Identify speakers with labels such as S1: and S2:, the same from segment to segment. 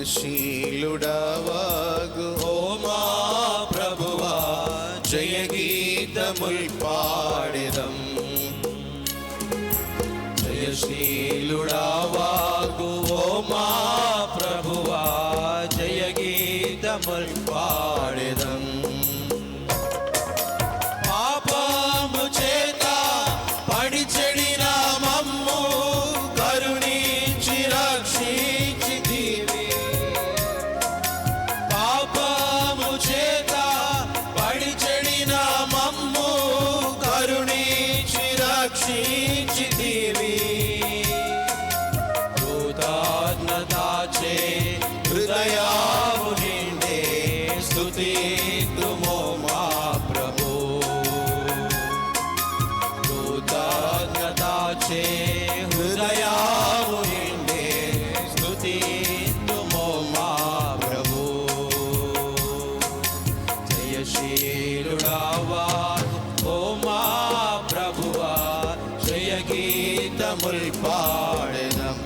S1: జయశీలుడవగు ఓ మా ప్రభువా జయ గీతముల్ పాడెదం. జయశీలుడవగు ఓ మా ప్రభువా జయ గీతముల్ పాడెదం. పాపము చేత పడి చెడిన మమ్ము కరుణించి రక్షించితివి. పాపము చేత పడి చెడిన మమ్ము కరుణించి రక్షించితివి. కృతజ్ఞతాచే హృదయాము నిండే స్తుతిద్దుము మా ప్రభు. కృతజ్ఞతాచే హృదయాము నిండే స్తుతిద్దుము మా ప్రభు. జయశీలుడవా ఓ మా ప్రభువా జయ గీతముల్ పాడెదం.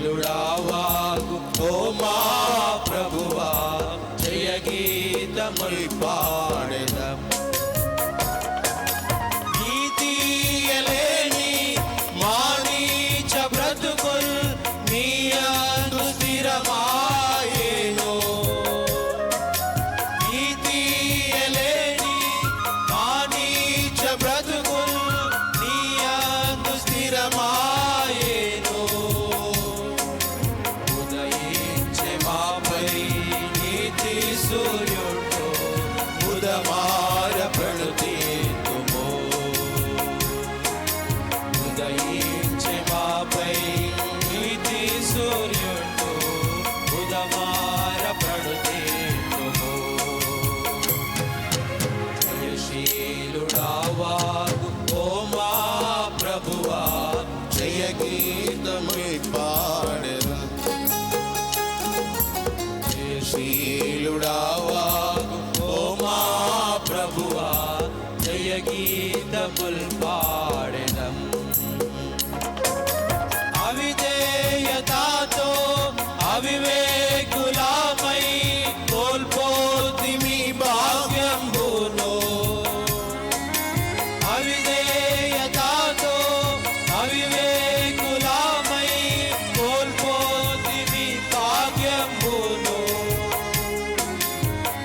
S1: జయశీలుడవగు ఓ మా ప్రభువా జయ గీతముల్ పాడెదం. నీతియలేని మానీచ బ్రతుకుల్ నీయందు స్థిరమాయెను. నీతియలేని మానీచ బ్రతుకుల్ నీయందు స్థిరమాయెను. ఉదయించే మాపై నీతి సూర్యుడు ఉదమార ప్రణుతిద్దుము. ఉదయించే మాపై నీతి సూర్యుడు ఉదమార ప్రణుతిద్దుము. జయశీలుడవగు ఓ మా ప్రభువా జయ గీతముల్ పాడెదం. జయశీలుడవగు ఓ మా ప్రభువా జయ గీతముల్ పాడెదం. అవిధేయతతో అవివేకులమై కోల్పోతిమి భాగ్యంబును. అవిధేయతతో అవివేకులమై కోల్పోతిమి భాగ్యంబును.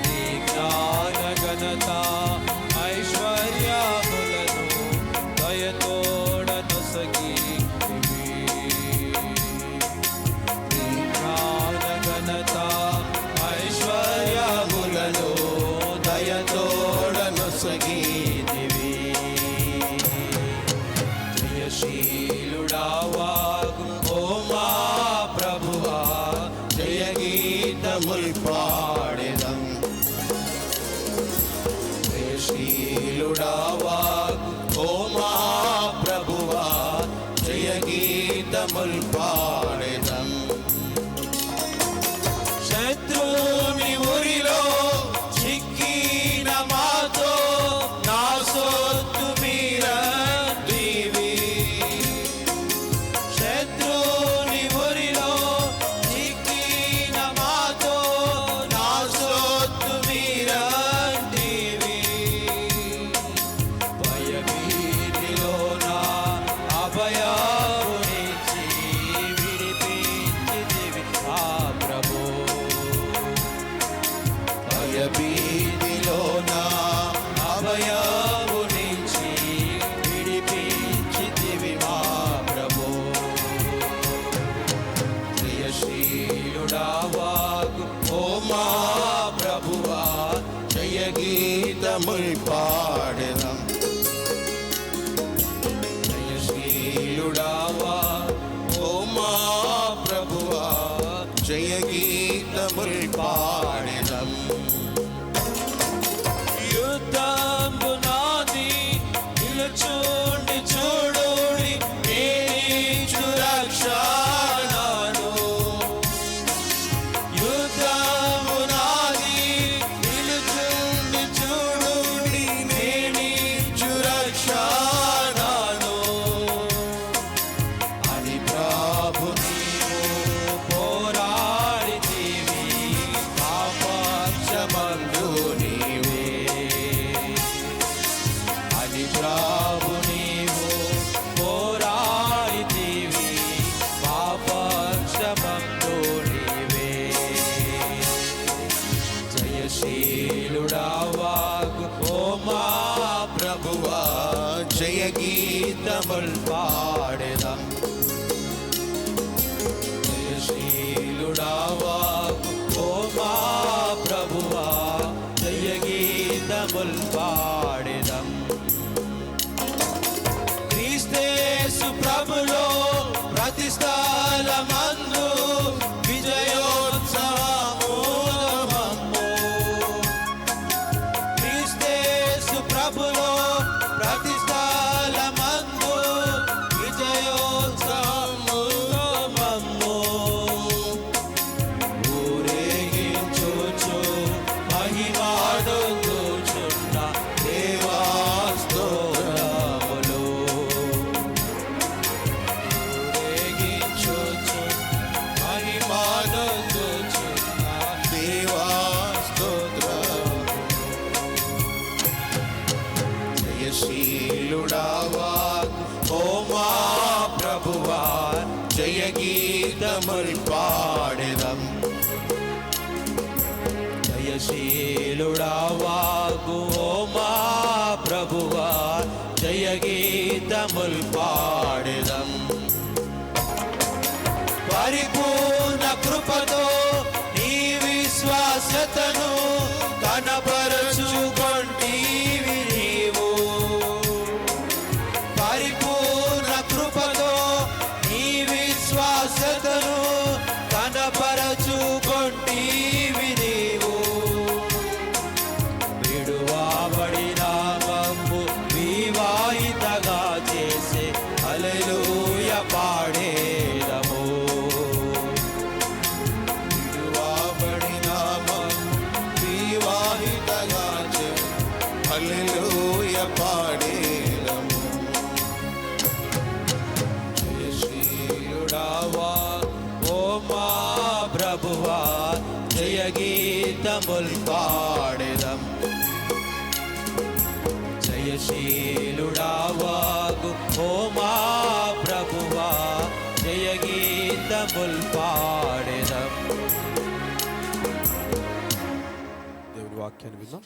S1: నీ జ్ఞాన ఘనత ఐశ్వర్యములను దయతోడ నొసగితివి. నీ జ్ఞాన ఘనత ఐశ్వర్యములను దయతోడ నొసగితివి. జయశీలుడవగు ఓ మా ప్రభువా జయ గీతముల్ పాడెదం. జయశీలుడవగు ఓ మా ప్రభువా జయ గీతముల్ పాడెదం. శత్రుని ఊరిలో చిక్కిన మాతో నా సొత్తు మీరంటివి. శత్రుని ఊరిలో చిక్కిన మాతో నా సొత్తు మీరంటివి. భయభీతిలోన అభయమునిచ్చి విడిపించితివి ఆ ప్రభు. భయభీతిలోన అభయమునిచ్చి విడిపించితివి మా ప్రభు. జయశీలుడవగు ఓ మా ప్రభువా జయ గీతముల్ పాడెదం. జయశీలుడవా ఓ మా ప్రభువా జయ గీతముల్ పాడెదం. యుద్ధంబు నాది నిలుచుండి చూడుడి నేనిచ్చు రక్షణను. యుద్ధంబు నాది నిలుచుండి చూడుడి నేనిచ్చు ప్రతి స్థలమందు విజయోత్సవము మమ్ము. క్రీస్తేసు ప్రభులో ప్రతి స్థలమందు విజయోత్సవము మమ్ము. ఊరేగించుచు మహిమాడుచున్న దేవా స్తోత్రములు. ఊరేగించుచు మహిమాడుచున్న దేవా స్తోత్రములు. జయశీలుడావా ఓ మా ప్రభువా, జయ గీతముల్ పాడెదం. జయశీలుడావాగు ఓ మా ప్రభువా, జయ గీతముల్ పాడెదం. పరిపూర్ణ కృపతో నీ విశ్వాసతను కనపరచుకొంటివి నీవు. పరిపూర్ణ కృపతో నీ విశ్వాసతను కనపరచుకొంటివి నీవు. విడువబడిన మమ్ము వివాహితగా చేసే హల్లెలూయా పాడేదము. విడువబడిన మమ్ము వివాహితగా చేసే హల్లెలూయా పాడేదము. జయశీలుడావా ఓ మా ప్రభువా, జయ గీతముల్ పాడెదం. జయశీలుడావాగు ఓ మా ప్రభువా, జయ గీతముల్ పాడెదం.
S2: దేవుని వాక్యాన్ని విన్నాం.